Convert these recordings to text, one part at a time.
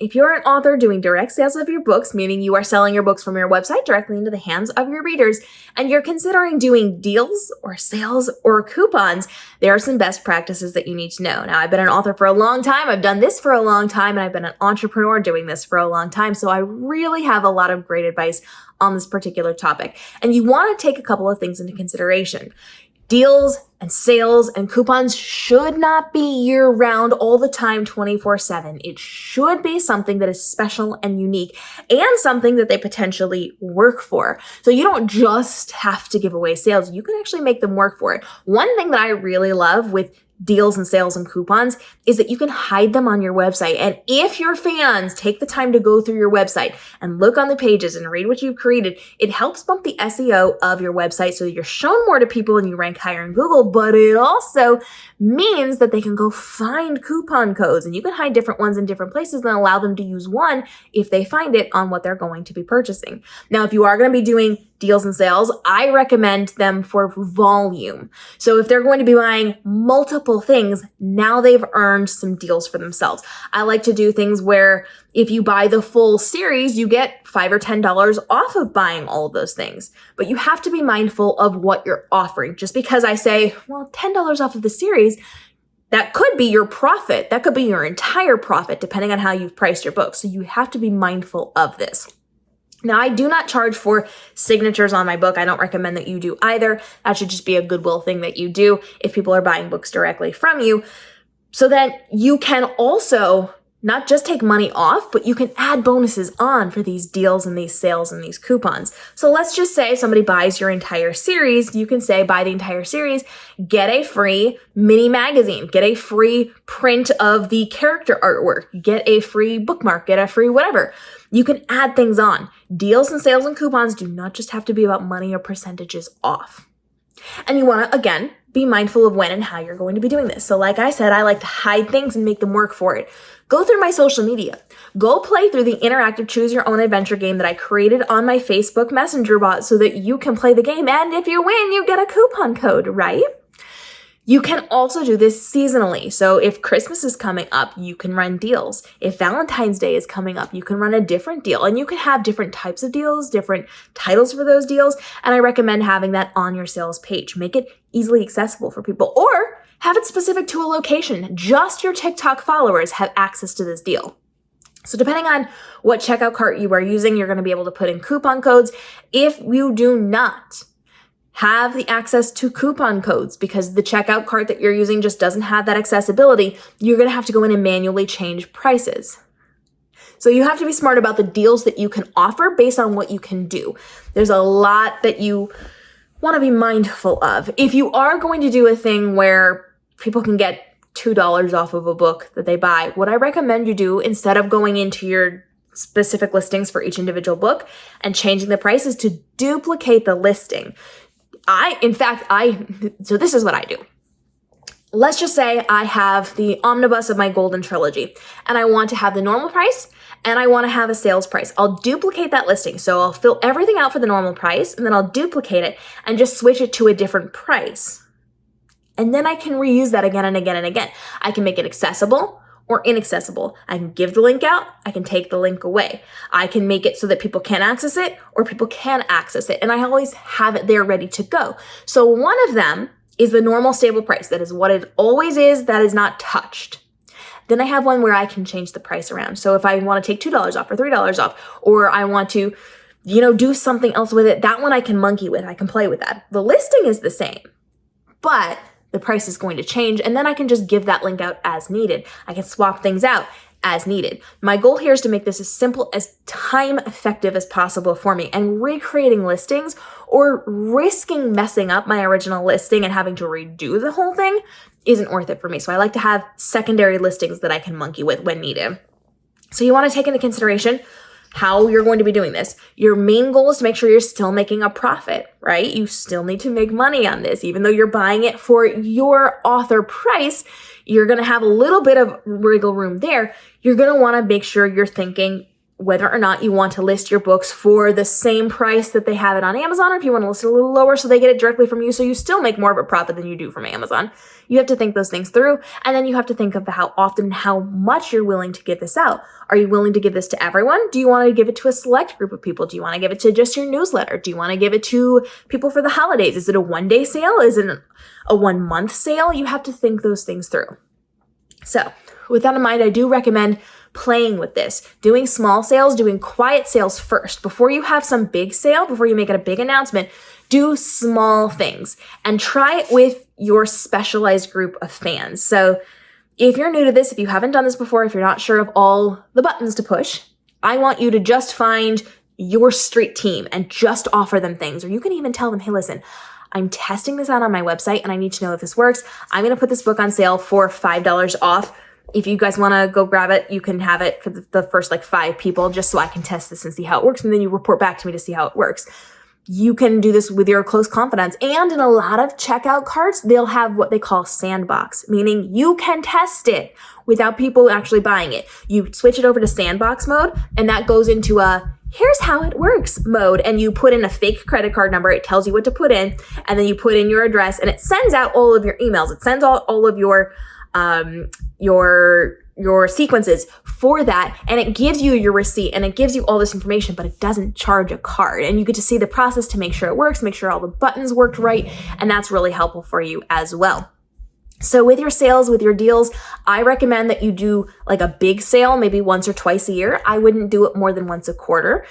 If you're an author doing direct sales of your books, meaning you are selling your books from your website directly into the hands of your readers, and you're considering doing deals or sales or coupons, there are some best practices that you need to know. Now, I've been an author for a long time. I've done this for a long time, and I've been an entrepreneur doing this for a long time. So I really have a lot of great advice on this particular topic. And you want to take a couple of things into consideration. Deals and sales and coupons should not be year-round all the time, 24/7. It should be something that is special and unique and something that they potentially work for. So you don't just have to give away sales. You can actually make them work for it. One thing that I really love with deals and sales and coupons is that you can hide them on your website. And if your fans take the time to go through your website and look on the pages and read what you've created, it helps bump the SEO of your website so you're shown more to people and you rank higher in Google, but it also means that they can go find coupon codes, and you can hide different ones in different places and allow them to use one if they find it on what they're going to be purchasing. Now, if you are going to be doing deals and sales, I recommend them for volume. So if they're going to be buying multiple things, now they've earned some deals for themselves. I like to do things where if you buy the full series, you get $5 or $10 off of buying all of those things. But you have to be mindful of what you're offering. Just because I say, well, $10 off of the series, that could be your profit. That could be your entire profit, depending on how you've priced your book. So you have to be mindful of this. Now, I do not charge for signatures on my book. I don't recommend that you do either. That should just be a goodwill thing that you do if people are buying books directly from you. So that you can also not just take money off, but you can add bonuses on for these deals and these sales and these coupons. So let's just say somebody buys your entire series. You can say, buy the entire series, get a free mini magazine, get a free print of the character artwork, get a free bookmark, get a free whatever. You can add things on. Deals and sales and coupons do not just have to be about money or percentages off. And you want to, again, be mindful of when and how you're going to be doing this. So like I said, I like to hide things and make them work for it. Go through my social media. Go play through the interactive choose your own adventure game that I created on my Facebook Messenger bot so that you can play the game. And if you win, you get a coupon code, right? You can also do this seasonally. So if Christmas is coming up, you can run deals. If Valentine's Day is coming up, you can run a different deal. And you can have different types of deals, different titles for those deals. And I recommend having that on your sales page. Make it easily accessible for people, or have it specific to a location. Just your TikTok followers have access to this deal. So depending on what checkout cart you are using, you're going to be able to put in coupon codes. If you do not have the access to coupon codes because the checkout cart that you're using just doesn't have that accessibility, you're going to have to go in and manually change prices. So you have to be smart about the deals that you can offer based on what you can do. There's a lot that you want to be mindful of. If you are going to do a thing where people can get $2 off of a book that they buy, what I recommend you do, instead of going into your specific listings for each individual book and changing the prices, to duplicate the listing. So this is what I do. Let's just say I have the omnibus of my Golden Trilogy and I want to have the normal price and I want to have a sales price. I'll duplicate that listing. So I'll fill everything out for the normal price and then I'll duplicate it and just switch it to a different price. And then I can reuse that again and again and again. I can make it accessible or inaccessible. I can give the link out, I can take the link away. I can make it so that people can't access it or people can access it. And I always have it there ready to go. So one of them is the normal stable price. That is what it always is, that is not touched. Then I have one where I can change the price around. So if I want to take $2 off or $3 off, or I want to, do something else with it, that one I can monkey with, I can play with that. The listing is the same, but the price is going to change, and then I can just give that link out as needed. I can swap things out as needed. My goal here is to make this as simple, as time effective as possible for me, and recreating listings or risking messing up my original listing and having to redo the whole thing isn't worth it for me. So I like to have secondary listings that I can monkey with when needed. So you want to take into consideration how you're going to be doing this. Your main goal is to make sure you're still making a profit, right? You still need to make money on this. Even though you're buying it for your author price, you're going to have a little bit of wiggle room there. You're going to want to make sure you're thinking whether or not you want to list your books for the same price that they have it on Amazon, or if you want to list it a little lower so they get it directly from you so you still make more of a profit than you do from Amazon. You have to think those things through, and then you have to think of how often, how much you're willing to give this out. Are you willing to give this to everyone? Do you want to give it to a select group of people? Do you want to give it to just your newsletter? Do you want to give it to people for the holidays? Is it a one-day sale? Is it a 1 month sale? You have to think those things through. So with that in mind, I do recommend playing with this, doing small sales, doing quiet sales first. Before you have some big sale, before you make it a big announcement, do small things and try it with your specialized group of fans. So if you're new to this, if you haven't done this before, if you're not sure of all the buttons to push, I want you to just find your street team and just offer them things. Or you can even tell them, hey, listen, I'm testing this out on my website and I need to know if this works. I'm going to put this book on sale for $5 off. If you guys want to go grab it, you can have it for the first 5 people just so I can test this and see how it works. And then you report back to me to see how it works. You can do this with your close confidants. And in a lot of checkout carts, they'll have what they call sandbox, meaning you can test it without people actually buying it. You switch it over to sandbox mode, and that goes into a here's how it works mode. And you put in a fake credit card number. It tells you what to put in, and then you put in your address, and it sends out all of your emails. It sends out all of your sequences for that, and it gives you your receipt, and it gives you all this information, but it doesn't charge a card. And you get to see the process to make sure it works, make sure all the buttons worked right, and that's really helpful for you as well. So with your sales, with your deals, I recommend that you do a big sale, maybe once or twice a year. I wouldn't do it more than once a quarter.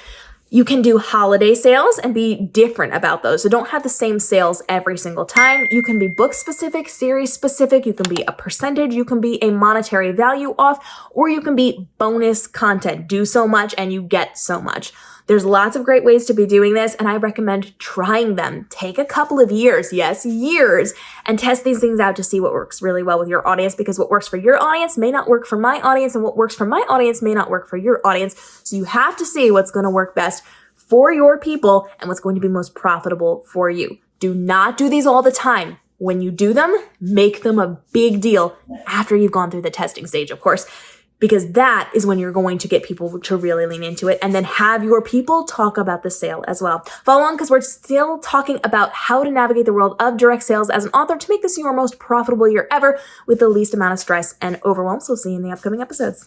You can do holiday sales and be different about those. So don't have the same sales every single time. You can be book specific, series specific. You can be a percentage. You can be a monetary value off, or you can be bonus content. Do so much and you get so much. There's lots of great ways to be doing this, and I recommend trying them. Take a couple of years, yes, years, and test these things out to see what works really well with your audience, because what works for your audience may not work for my audience, and what works for my audience may not work for your audience. So you have to see what's going to work best for your people and what's going to be most profitable for you. Do not do these all the time. When you do them, make them a big deal after you've gone through the testing stage, of course, because that is when you're going to get people to really lean into it, and then have your people talk about the sale as well. Follow on, because we're still talking about how to navigate the world of direct sales as an author to make this your most profitable year ever with the least amount of stress and overwhelm. So see you in the upcoming episodes.